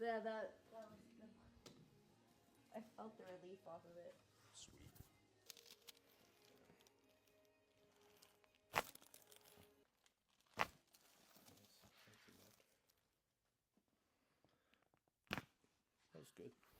Yeah, that was good. I felt the relief off of it. Sweet. That was good.